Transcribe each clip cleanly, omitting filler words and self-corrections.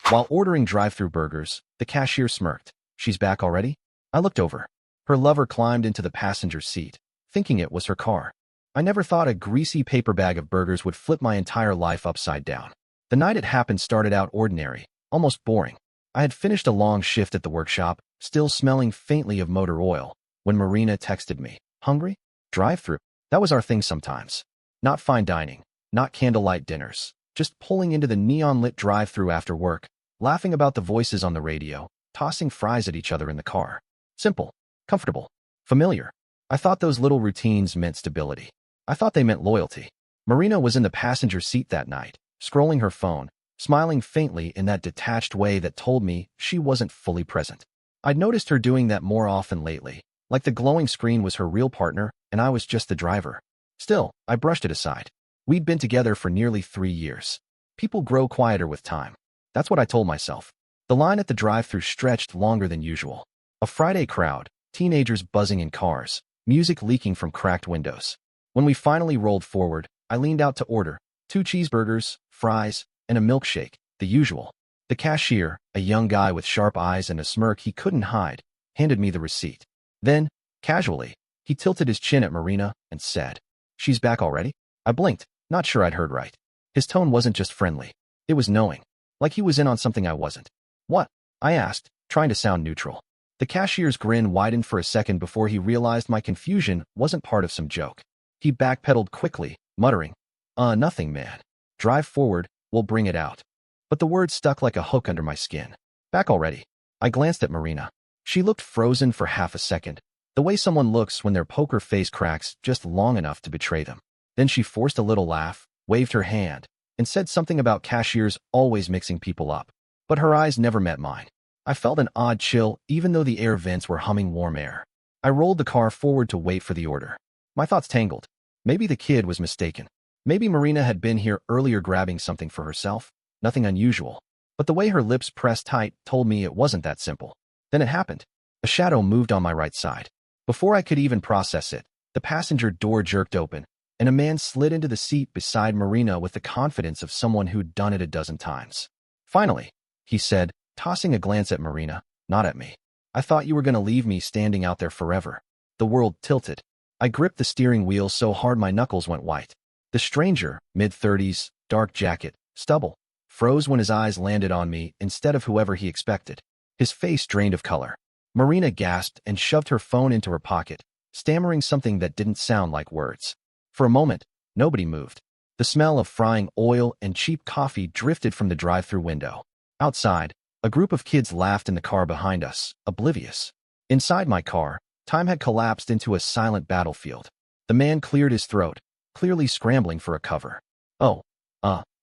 While ordering drive-thru burgers, the cashier smirked. She's back already? I looked over. Her lover climbed into the passenger seat, thinking it was her car. I never thought a greasy paper bag of burgers would flip my entire life upside down. The night it happened started out ordinary, almost boring. I had finished a long shift at the workshop, still smelling faintly of motor oil, when Marina texted me. Hungry? Drive-thru. That was our thing sometimes. Not fine dining, not candlelight dinners, just pulling into the neon-lit drive-thru after work, laughing about the voices on the radio, tossing fries at each other in the car. Simple, comfortable, familiar. I thought those little routines meant stability. I thought they meant loyalty. Marina was in the passenger seat that night, scrolling her phone, smiling faintly in that detached way that told me she wasn't fully present. I'd noticed her doing that more often lately, like the glowing screen was her real partner and I was just the driver. Still, I brushed it aside. We'd been together for nearly 3 years. People grow quieter with time. That's what I told myself. The line at the drive-thru stretched longer than usual. A Friday crowd, teenagers buzzing in cars, music leaking from cracked windows. When we finally rolled forward, I leaned out to order 2 cheeseburgers, fries, and a milkshake, the usual. The cashier, a young guy with sharp eyes and a smirk he couldn't hide, handed me the receipt. Then, casually, he tilted his chin at Marina and said, "She's back already?" I blinked, not sure I'd heard right. His tone wasn't just friendly. It was knowing, like he was in on something I wasn't. "What?" I asked, trying to sound neutral. The cashier's grin widened for a second before he realized my confusion wasn't part of some joke. He backpedaled quickly, muttering, Nothing, man. Drive forward, we'll bring it out." But the words stuck like a hook under my skin. Back already. I glanced at Marina. She looked frozen for half a second, the way someone looks when their poker face cracks just long enough to betray them. Then she forced a little laugh, waved her hand, and said something about cashiers always mixing people up. But her eyes never met mine. I felt an odd chill even though the air vents were humming warm air. I rolled the car forward to wait for the order. My thoughts tangled. Maybe the kid was mistaken. Maybe Marina had been here earlier grabbing something for herself. Nothing unusual. But the way her lips pressed tight told me it wasn't that simple. Then it happened. A shadow moved on my right side. Before I could even process it, the passenger door jerked open, and a man slid into the seat beside Marina with the confidence of someone who'd done it a dozen times. "Finally," he said, tossing a glance at Marina, not at me. "I thought you were going to leave me standing out there forever." The world tilted. I gripped the steering wheel so hard my knuckles went white. The stranger, mid-30s, dark jacket, stubble, froze when his eyes landed on me instead of whoever he expected. His face drained of color. Marina gasped and shoved her phone into her pocket, stammering something that didn't sound like words. For a moment, nobody moved. The smell of frying oil and cheap coffee drifted from the drive-thru window. Outside, a group of kids laughed in the car behind us, oblivious. Inside my car, time had collapsed into a silent battlefield. The man cleared his throat, clearly scrambling for a cover.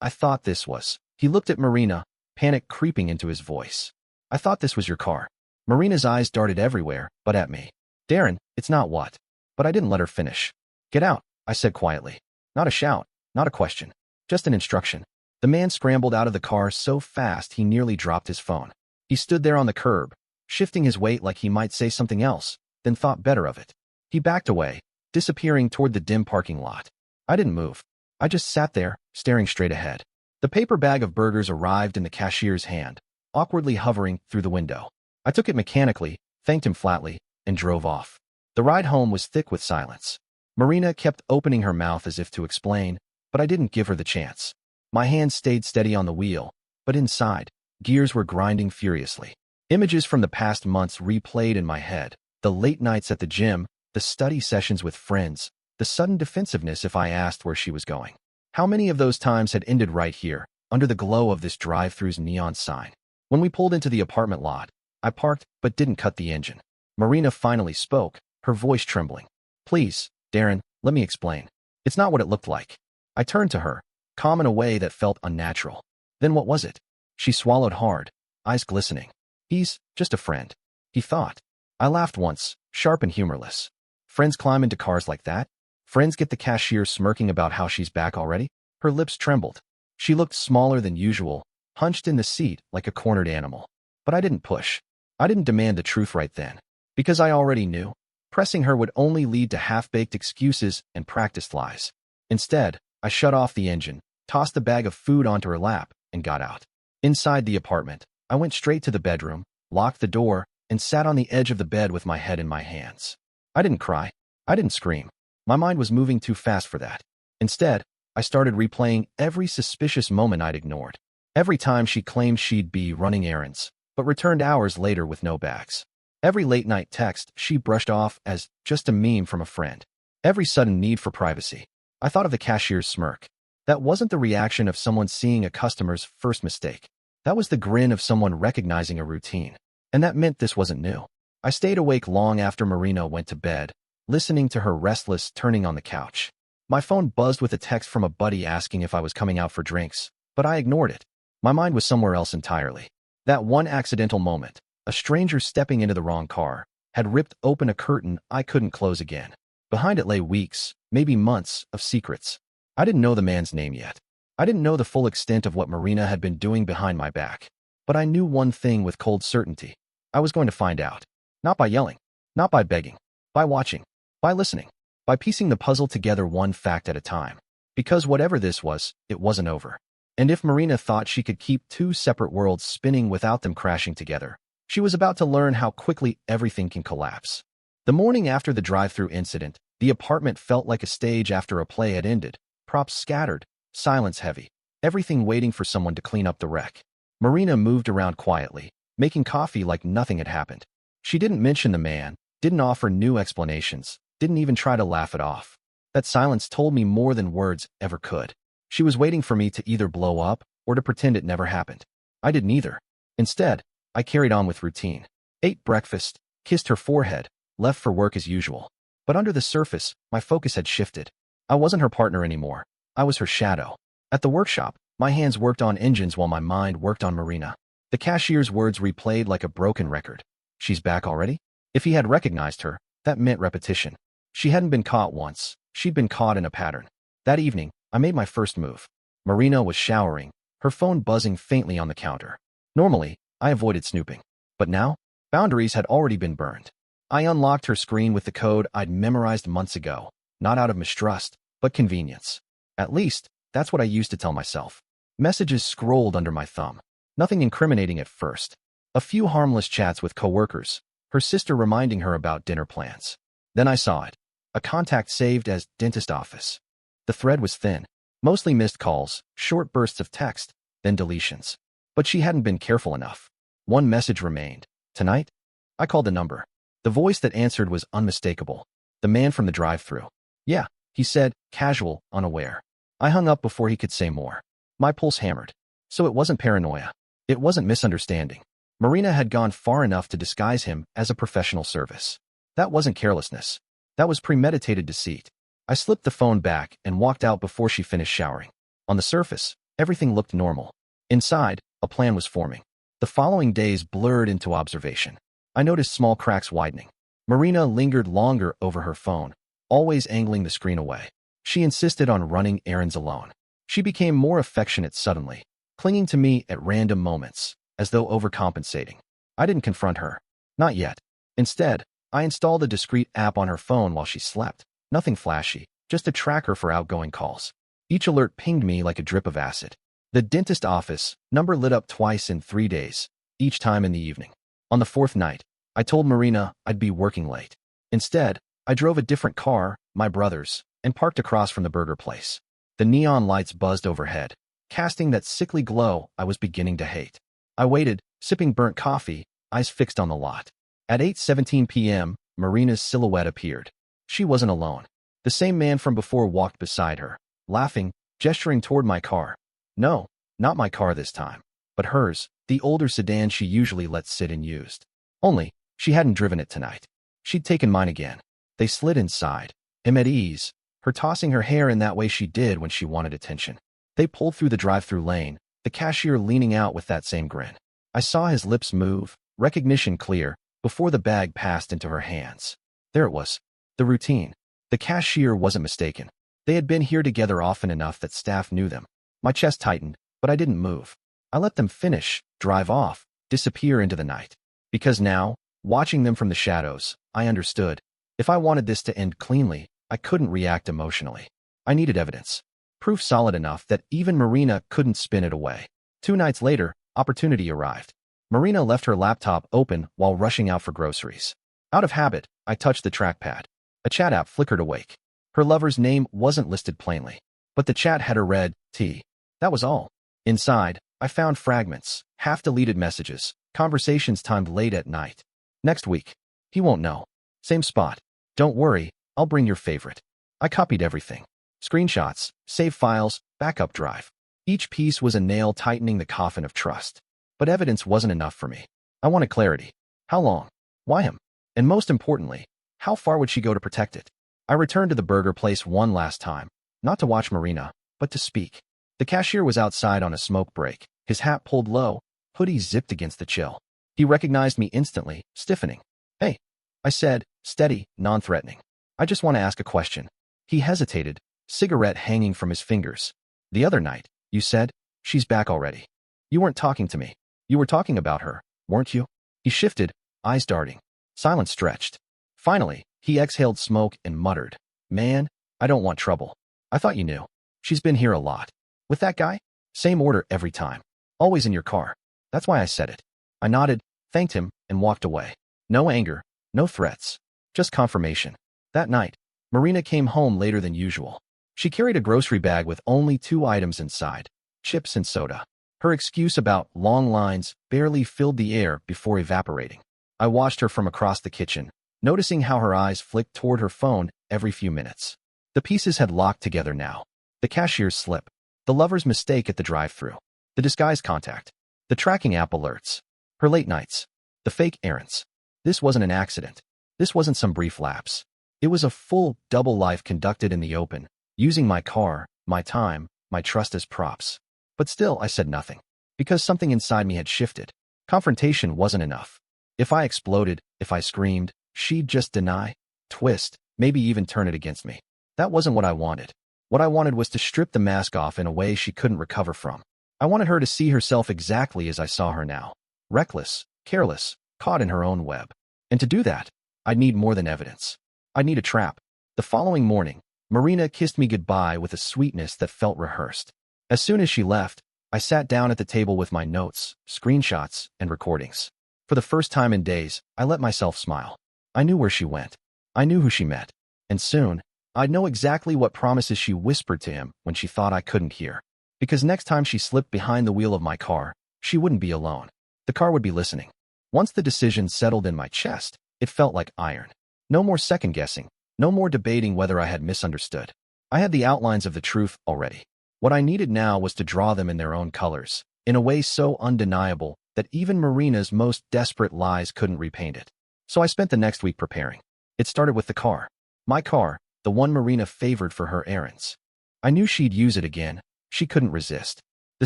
I thought this was." He looked at Marina, panic creeping into his voice. "I thought this was your car." Marina's eyes darted everywhere, but at me. "Darren, it's not what." But I didn't let her finish. "Get out," I said quietly. Not a shout, not a question, just an instruction. The man scrambled out of the car so fast he nearly dropped his phone. He stood there on the curb, shifting his weight like he might say something else, then thought better of it. He backed away, disappearing toward the dim parking lot. I didn't move. I just sat there, staring straight ahead. The paper bag of burgers arrived in the cashier's hand, awkwardly hovering through the window. I took it mechanically, thanked him flatly, and drove off. The ride home was thick with silence. Marina kept opening her mouth as if to explain, but I didn't give her the chance. My hand stayed steady on the wheel, but inside, gears were grinding furiously. Images from the past months replayed in my head. The late nights at the gym, the study sessions with friends, the sudden defensiveness if I asked where she was going. How many of those times had ended right here, under the glow of this drive-thru's neon sign? When we pulled into the apartment lot, I parked but didn't cut the engine. Marina finally spoke, her voice trembling. "Please, Darren, let me explain. It's not what it looked like." I turned to her, calm in a way that felt unnatural. "Then what was it?" She swallowed hard, eyes glistening. "He's just a friend," he thought. I laughed once, sharp and humorless. Friends climb into cars like that? Friends get the cashier smirking about how she's back already? Her lips trembled. She looked smaller than usual, hunched in the seat like a cornered animal. But I didn't push. I didn't demand the truth right then. Because I already knew. Pressing her would only lead to half-baked excuses and practiced lies. Instead, I shut off the engine, tossed the bag of food onto her lap, and got out. Inside the apartment, I went straight to the bedroom, locked the door, and sat on the edge of the bed with my head in my hands. I didn't cry. I didn't scream. My mind was moving too fast for that. Instead, I started replaying every suspicious moment I'd ignored. Every time she claimed she'd be running errands, but returned hours later with no bags. Every late-night text she brushed off as just a meme from a friend. Every sudden need for privacy. I thought of the cashier's smirk. That wasn't the reaction of someone seeing a customer's first mistake. That was the grin of someone recognizing a routine. And that meant this wasn't new. I stayed awake long after Marina went to bed, listening to her restless turning on the couch. My phone buzzed with a text from a buddy asking if I was coming out for drinks, but I ignored it. My mind was somewhere else entirely. That one accidental moment, a stranger stepping into the wrong car, had ripped open a curtain I couldn't close again. Behind it lay weeks, maybe months, of secrets. I didn't know the man's name yet. I didn't know the full extent of what Marina had been doing behind my back. But I knew one thing with cold certainty. I was going to find out. Not by yelling. Not by begging. By watching. By listening. By piecing the puzzle together one fact at a time. Because whatever this was, it wasn't over. And if Marina thought she could keep two separate worlds spinning without them crashing together, she was about to learn how quickly everything can collapse. The morning after the drive-thru incident, the apartment felt like a stage after a play had ended. Props scattered, silence heavy, everything waiting for someone to clean up the wreck. Marina moved around quietly, making coffee like nothing had happened. She didn't mention the man, didn't offer new explanations, didn't even try to laugh it off. That silence told me more than words ever could. She was waiting for me to either blow up or to pretend it never happened. I did neither. Instead, I carried on with routine. Ate breakfast, kissed her forehead, left for work as usual. But under the surface, my focus had shifted. I wasn't her partner anymore. I was her shadow. At the workshop, my hands worked on engines while my mind worked on Marina. The cashier's words replayed like a broken record. She's back already? If he had recognized her, that meant repetition. She hadn't been caught once. She'd been caught in a pattern. That evening, I made my first move. Marina was showering, her phone buzzing faintly on the counter. Normally, I avoided snooping. But now, boundaries had already been burned. I unlocked her screen with the code I'd memorized months ago, not out of mistrust, but convenience. At least, that's what I used to tell myself. Messages scrolled under my thumb. Nothing incriminating at first. A few harmless chats with coworkers, her sister reminding her about dinner plans. Then I saw it. A contact saved as dentist office. The thread was thin, mostly missed calls, short bursts of text, then deletions. But she hadn't been careful enough. One message remained. Tonight? I called the number. The voice that answered was unmistakable. The man from the drive-thru. Yeah, he said, casual, unaware. I hung up before he could say more. My pulse hammered. So it wasn't paranoia. It wasn't misunderstanding. Marina had gone far enough to disguise him as a professional service. That wasn't carelessness. That was premeditated deceit. I slipped the phone back and walked out before she finished showering. On the surface, everything looked normal. Inside, a plan was forming. The following days blurred into observation. I noticed small cracks widening. Marina lingered longer over her phone, always angling the screen away. She insisted on running errands alone. She became more affectionate suddenly, clinging to me at random moments, as though overcompensating. I didn't confront her. Not yet. Instead, I installed a discreet app on her phone while she slept. Nothing flashy, just a tracker for outgoing calls. Each alert pinged me like a drip of acid. The dentist office number lit up twice in 3 days, each time in the evening. On the fourth night, I told Marina I'd be working late. Instead, I drove a different car, my brother's, and parked across from the burger place. The neon lights buzzed overhead, casting that sickly glow I was beginning to hate. I waited, sipping burnt coffee, eyes fixed on the lot. At 8:17 p.m., Marina's silhouette appeared. She wasn't alone. The same man from before walked beside her, laughing, gesturing toward my car. No, not my car this time, but hers, the older sedan she usually lets sit and used. Only, she hadn't driven it tonight. She'd taken mine again. They slid inside, him at ease, her tossing her hair in that way she did when she wanted attention. They pulled through the drive-thru lane, the cashier leaning out with that same grin. I saw his lips move, recognition clear, before the bag passed into her hands. There it was. The routine. The cashier wasn't mistaken. They had been here together often enough that staff knew them. My chest tightened, but I didn't move. I let them finish, drive off, disappear into the night. Because now, watching them from the shadows, I understood. If I wanted this to end cleanly, I couldn't react emotionally. I needed evidence. Proof solid enough that even Marina couldn't spin it away. 2 nights later, Opportunity arrived. Marina left her laptop open while rushing out for groceries. Out of habit, I touched the trackpad. A chat app flickered awake. Her lover's name wasn't listed plainly, but the chat header read, T. That was all. Inside, I found fragments, half-deleted messages, conversations timed late at night. Next week. He won't know. Same spot. Don't worry, I'll bring your favorite. I copied everything. Screenshots, save files, backup drive. Each piece was a nail tightening the coffin of trust. But evidence wasn't enough for me. I wanted clarity. How long? Why him? And most importantly, how far would she go to protect it? I returned to the burger place one last time, not to watch Marina, but to speak. The cashier was outside on a smoke break, his hat pulled low, hoodie zipped against the chill. He recognized me instantly, stiffening. Hey, I said, steady, non-threatening. I just want to ask a question. He hesitated, cigarette hanging from his fingers. The other night, you said, she's back already. You weren't talking to me. You were talking about her, weren't you? He shifted, eyes darting. Silence stretched. Finally, he exhaled smoke and muttered, Man, I don't want trouble. I thought you knew. She's been here a lot. With that guy? Same order every time. Always in your car. That's why I said it. I nodded, thanked him, and walked away. No anger, no threats. Just confirmation. That night, Marina came home later than usual. She carried a grocery bag with only 2 items inside, chips and soda. Her excuse about long lines barely filled the air before evaporating. I watched her from across the kitchen, noticing how her eyes flicked toward her phone every few minutes. The pieces had locked together now. The cashier's slip, the lover's mistake at the drive-thru, the disguise contact, the tracking app alerts, her late nights, the fake errands. This wasn't an accident. This wasn't some brief lapse. It was a full double life conducted in the open, using my car, my time, my trust as props. But still, I said nothing, because something inside me had shifted. Confrontation wasn't enough. If I exploded, if I screamed, she'd just deny, twist, maybe even turn it against me. That wasn't what I wanted. What I wanted was to strip the mask off in a way she couldn't recover from. I wanted her to see herself exactly as I saw her now. Reckless, careless, caught in her own web. And to do that, I'd need more than evidence. I'd need a trap. The following morning, Marina kissed me goodbye with a sweetness that felt rehearsed. As soon as she left, I sat down at the table with my notes, screenshots, and recordings. For the first time in days, I let myself smile. I knew where she went. I knew who she met. And soon, I'd know exactly what promises she whispered to him when she thought I couldn't hear. Because next time she slipped behind the wheel of my car, she wouldn't be alone. The car would be listening. Once the decision settled in my chest, it felt like iron. No more second-guessing. No more debating whether I had misunderstood. I had the outlines of the truth already. What I needed now was to draw them in their own colors, in a way so undeniable that even Marina's most desperate lies couldn't repaint it. So I spent the next week preparing. It started with the car. My car, the one Marina favored for her errands. I knew she'd use it again. She couldn't resist. The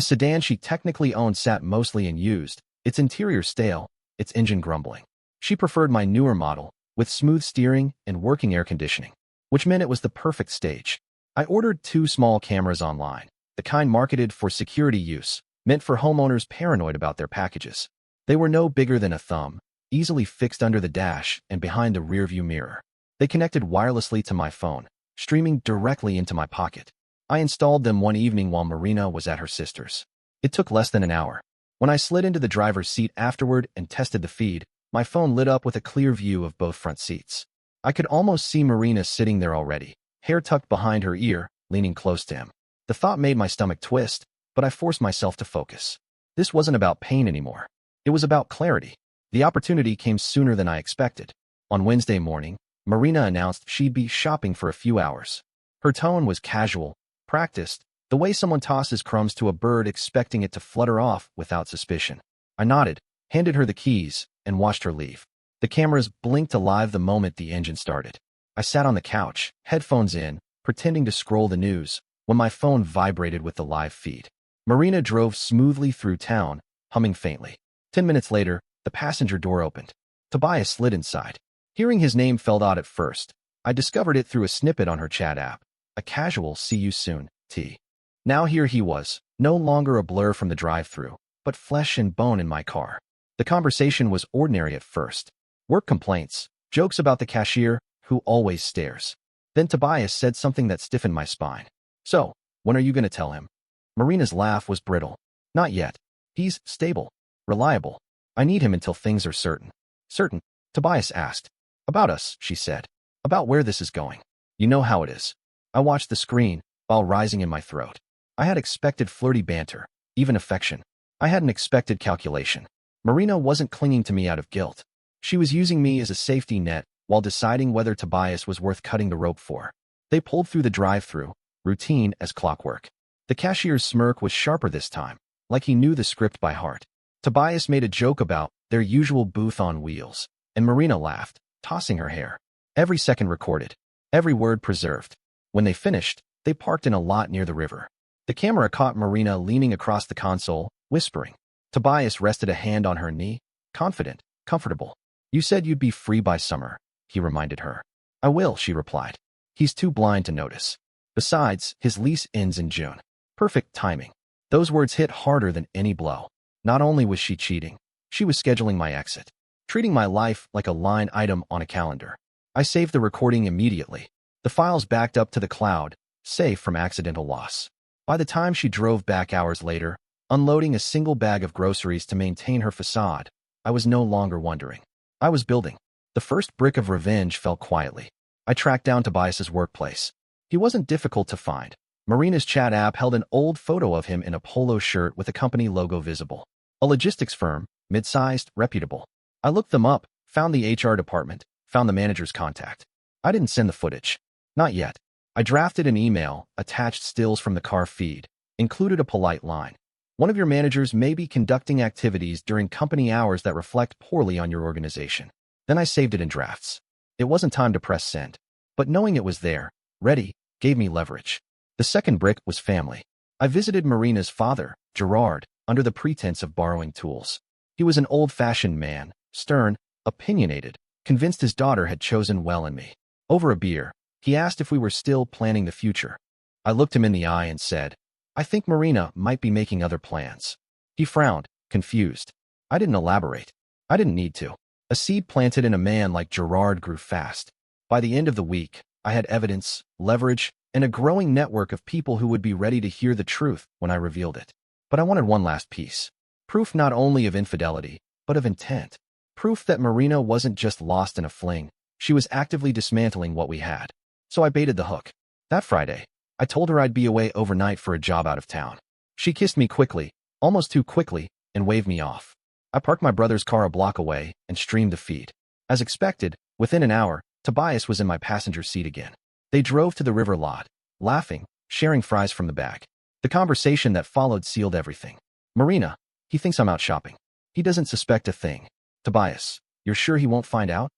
sedan she technically owned sat mostly unused, its interior stale, its engine grumbling. She preferred my newer model, with smooth steering and working air conditioning, which meant it was the perfect stage. I ordered 2 small cameras online, the kind marketed for security use, meant for homeowners paranoid about their packages. They were no bigger than a thumb, easily fixed under the dash and behind the rearview mirror. They connected wirelessly to my phone, streaming directly into my pocket. I installed them one evening while Marina was at her sister's. It took less than an hour. When I slid into the driver's seat afterward and tested the feed, my phone lit up with a clear view of both front seats. I could almost see Marina sitting there already, hair tucked behind her ear, leaning close to him. The thought made my stomach twist, but I forced myself to focus. This wasn't about pain anymore. It was about clarity. The opportunity came sooner than I expected. On Wednesday morning, Marina announced she'd be shopping for a few hours. Her tone was casual, practiced, the way someone tosses crumbs to a bird expecting it to flutter off without suspicion. I nodded, handed her the keys, and watched her leave. The cameras blinked alive the moment the engine started. I sat on the couch, headphones in, pretending to scroll the news, when my phone vibrated with the live feed. Marina drove smoothly through town, humming faintly. 10 minutes later, the passenger door opened. Tobias slid inside. Hearing his name felt odd at first. I discovered it through a snippet on her chat app. A casual "see you soon, T." Now here he was, no longer a blur from the drive-thru, but flesh and bone in my car. The conversation was ordinary at first. Work complaints, jokes about the cashier, who always stares. Then Tobias said something that stiffened my spine. So, when are you going to tell him? Marina's laugh was brittle. Not yet. He's stable, reliable. I need him until things are certain. Certain? Tobias asked. About us, she said. About where this is going. You know how it is. I watched the screen, while rising in my throat. I had expected flirty banter, even affection. I hadn't expected calculation. Marina wasn't clinging to me out of guilt. She was using me as a safety net while deciding whether Tobias was worth cutting the rope for. They pulled through the drive-thru, routine as clockwork. The cashier's smirk was sharper this time, like he knew the script by heart. Tobias made a joke about their usual booth on wheels, and Marina laughed, tossing her hair. Every second recorded, every word preserved. When they finished, they parked in a lot near the river. The camera caught Marina leaning across the console, whispering. Tobias rested a hand on her knee, confident, comfortable. You said you'd be free by summer, he reminded her. I will, she replied. He's too blind to notice. Besides, his lease ends in June. Perfect timing. Those words hit harder than any blow. Not only was she cheating, she was scheduling my exit, treating my life like a line item on a calendar. I saved the recording immediately. The files backed up to the cloud, safe from accidental loss. By the time she drove back hours later, unloading a single bag of groceries to maintain her facade, I was no longer wondering. I was building. The first brick of revenge fell quietly. I tracked down Tobias's workplace. He wasn't difficult to find. Marina's chat app held an old photo of him in a polo shirt with a company logo visible. A logistics firm, mid-sized, reputable. I looked them up, found the HR department, found the manager's contact. I didn't send the footage. Not yet. I drafted an email, attached stills from the car feed, included a polite line. One of your managers may be conducting activities during company hours that reflect poorly on your organization. Then I saved it in drafts. It wasn't time to press send, but knowing it was there, ready, gave me leverage. The second brick was family. I visited Marina's father, Gerard, under the pretense of borrowing tools. He was an old-fashioned man, stern, opinionated, convinced his daughter had chosen well in me. Over a beer, he asked if we were still planning the future. I looked him in the eye and said, I think Marina might be making other plans. He frowned, confused. I didn't elaborate. I didn't need to. A seed planted in a man like Gerard grew fast. By the end of the week, I had evidence, leverage, and a growing network of people who would be ready to hear the truth when I revealed it. But I wanted one last piece. Proof not only of infidelity, but of intent. Proof that Marina wasn't just lost in a fling. She was actively dismantling what we had. So I baited the hook. That Friday, I told her I'd be away overnight for a job out of town. She kissed me quickly, almost too quickly, and waved me off. I parked my brother's car a block away and streamed the feed. As expected, within an hour, Tobias was in my passenger seat again. They drove to the river lot, laughing, sharing fries from the bag. The conversation that followed sealed everything. Marina, he thinks I'm out shopping. He doesn't suspect a thing. Tobias, you're sure he won't find out?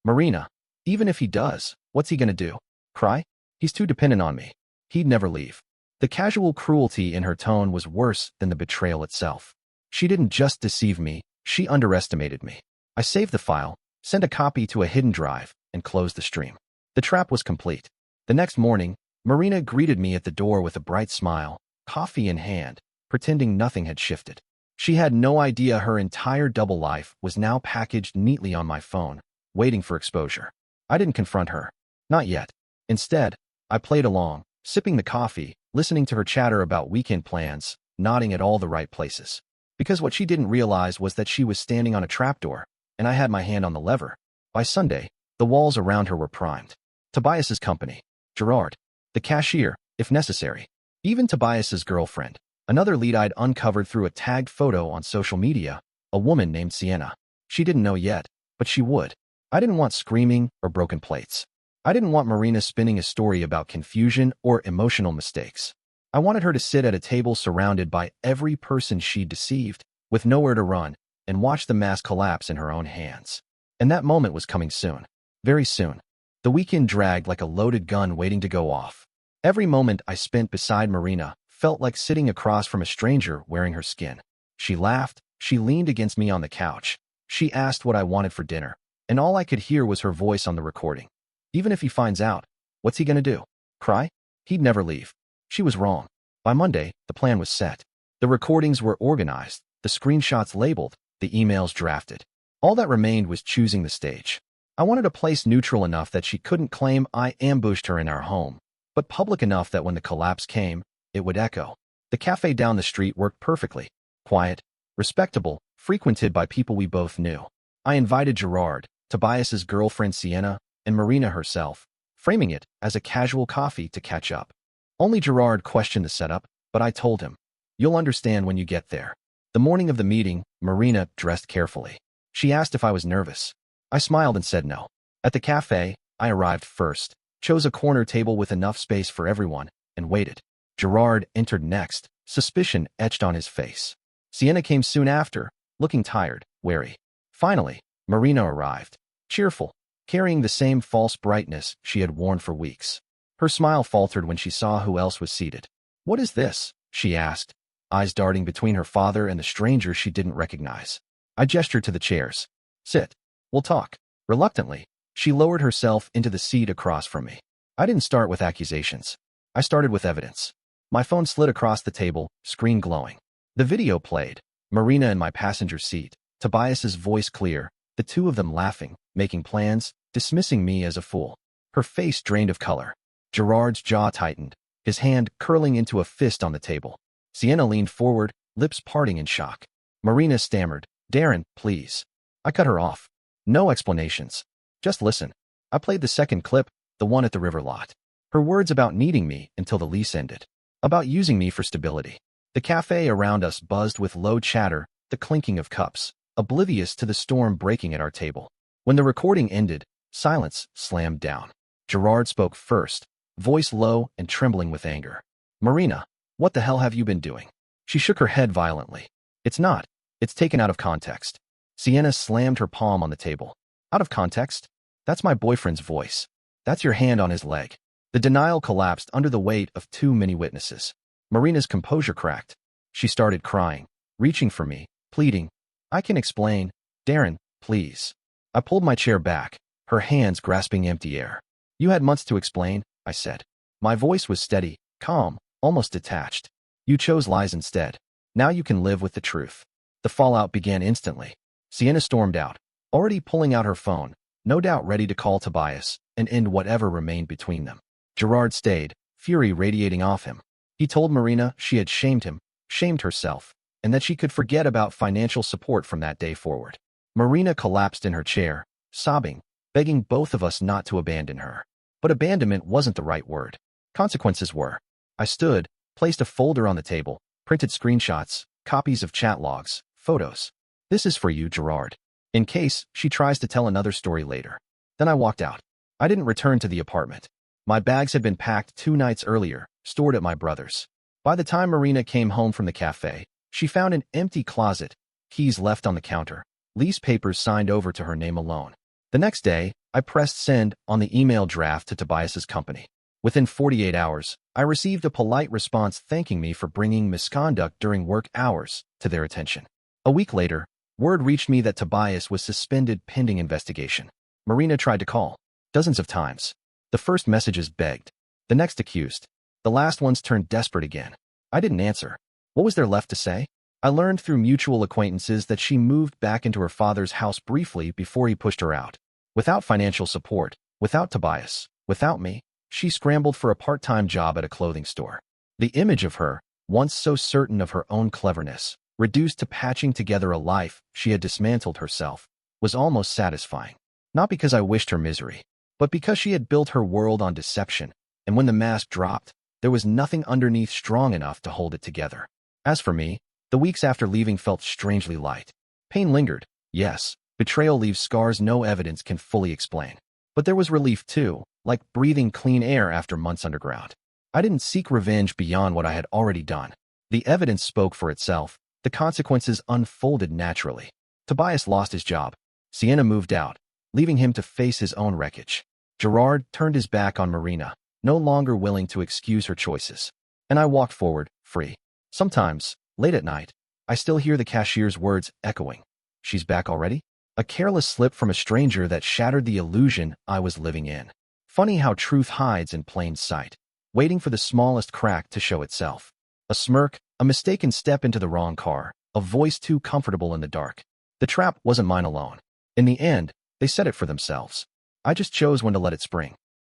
Marina, even if he does, what's he gonna do? Cry? He's too dependent on me. He'd never leave. The casual cruelty in her tone was worse than the betrayal itself. She didn't just deceive me, she underestimated me. I saved the file, sent a copy to a hidden drive, and closed the stream. The trap was complete. The next morning, Marina greeted me at the door with a bright smile, coffee in hand, pretending nothing had shifted. She had no idea her entire double life was now packaged neatly on my phone, waiting for exposure. I didn't confront her. Not yet. Instead, I played along, sipping the coffee, listening to her chatter about weekend plans, nodding at all the right places. Because what she didn't realize was that she was standing on a trapdoor, and I had my hand on the lever. By Sunday, the walls around her were primed. Tobias's company, Gerard, the cashier, if necessary. Even Tobias's girlfriend, another lead I'd uncovered through a tagged photo on social media, a woman named Sienna. She didn't know yet, but she would. I didn't want screaming or broken plates. I didn't want Marina spinning a story about confusion or emotional mistakes. I wanted her to sit at a table surrounded by every person she'd deceived, with nowhere to run, and watch the mask collapse in her own hands. And that moment was coming soon. Very soon. The weekend dragged like a loaded gun waiting to go off. Every moment I spent beside Marina felt like sitting across from a stranger wearing her skin. She laughed, she leaned against me on the couch. She asked what I wanted for dinner, and all I could hear was her voice on the recording. Even if he finds out, what's he gonna do? Cry? He'd never leave. She was wrong. By Monday, the plan was set. The recordings were organized, the screenshots labeled, the emails drafted. All that remained was choosing the stage. I wanted a place neutral enough that she couldn't claim I ambushed her in our home, but public enough that when the collapse came, it would echo. The cafe down the street worked perfectly. Quiet, Respectable, frequented by people we both knew. I invited Gerard, Tobias's girlfriend Sienna, and Marina herself, framing it as a casual coffee to catch up. Only Gerard questioned the setup, but I told him, "You'll understand when you get there." The morning of the meeting, Marina dressed carefully. She asked if I was nervous. I smiled and said no. At the cafe, I arrived first, chose a corner table with enough space for everyone, and waited. Gerard entered next, suspicion etched on his face. Sienna came soon after, looking tired, wary. Finally, Marina arrived, cheerful, carrying the same false brightness she had worn for weeks. Her smile faltered when she saw who else was seated. "What is this?" she asked, eyes darting between her father and the stranger she didn't recognize. I gestured to the chairs. "Sit. We'll talk." Reluctantly, she lowered herself into the seat across from me. I didn't start with accusations. I started with evidence. My phone slid across the table, screen glowing. The video played. Marina in my passenger seat, Tobias's voice clear, the two of them laughing, making plans, dismissing me as a fool. Her face drained of color. Gerard's jaw tightened, his hand curling into a fist on the table. Sienna leaned forward, lips parting in shock. Marina stammered, "Darren, please." I cut her off. "No explanations. Just listen." I played the second clip, the one at the river lot. Her words about needing me until the lease ended. About using me for stability. The cafe around us buzzed with low chatter, the clinking of cups, oblivious to the storm breaking at our table. When the recording ended, silence slammed down. Gerard spoke first, voice low and trembling with anger. "Marina, what the hell have you been doing?" She shook her head violently. "It's not. It's taken out of context." Sienna slammed her palm on the table. "Out of context? That's my boyfriend's voice. That's your hand on his leg." The denial collapsed under the weight of too many witnesses. Marina's composure cracked. She started crying, reaching for me, pleading, "I can explain. Darren, please." I pulled my chair back, her hands grasping empty air. "You had months to explain," I said. My voice was steady, calm, almost detached. "You chose lies instead. Now you can live with the truth." The fallout began instantly. Sienna stormed out, already pulling out her phone, no doubt ready to call Tobias and end whatever remained between them. Gerard stayed, fury radiating off him. He told Marina she had shamed him, shamed herself, and that she could forget about financial support from that day forward. Marina collapsed in her chair, sobbing, begging both of us not to abandon her. But abandonment wasn't the right word. Consequences were. I stood, placed a folder on the table, printed screenshots, copies of chat logs, photos. "This is for you, Gerard, in case she tries to tell another story later." Then I walked out. I didn't return to the apartment. My bags had been packed 2 nights earlier, stored at my brother's. By the time Marina came home from the cafe, she found an empty closet, keys left on the counter, lease papers signed over to her name alone. The next day, I pressed send on the email draft to Tobias's company. Within 48 hours, I received a polite response thanking me for bringing misconduct during work hours to their attention. A week later, word reached me that Tobias was suspended pending investigation. Marina tried to call, dozens of times. The first messages begged. The next accused. The last ones turned desperate again. I didn't answer. What was there left to say? I learned through mutual acquaintances that she moved back into her father's house briefly before he pushed her out. Without financial support, without Tobias, without me, she scrambled for a part-time job at a clothing store. The image of her, once so certain of her own cleverness, reduced to patching together a life she had dismantled herself, was almost satisfying. Not because I wished her misery, but because she had built her world on deception, and when the mask dropped, there was nothing underneath strong enough to hold it together. As for me, the weeks after leaving felt strangely light. Pain lingered, yes. Betrayal leaves scars no evidence can fully explain. But there was relief too, like breathing clean air after months underground. I didn't seek revenge beyond what I had already done. The evidence spoke for itself. The consequences unfolded naturally. Tobias lost his job. Sienna moved out, leaving him to face his own wreckage. Gerard turned his back on Marina, no longer willing to excuse her choices. And I walked forward, free. Sometimes, late at night, I still hear the cashier's words echoing. "She's back already?" A careless slip from a stranger that shattered the illusion I was living in. Funny how truth hides in plain sight, waiting for the smallest crack to show itself. A smirk, a mistaken step into the wrong car, a voice too comfortable in the dark. The trap wasn't mine alone. In the end, they set it for themselves. I just chose when to let it spring.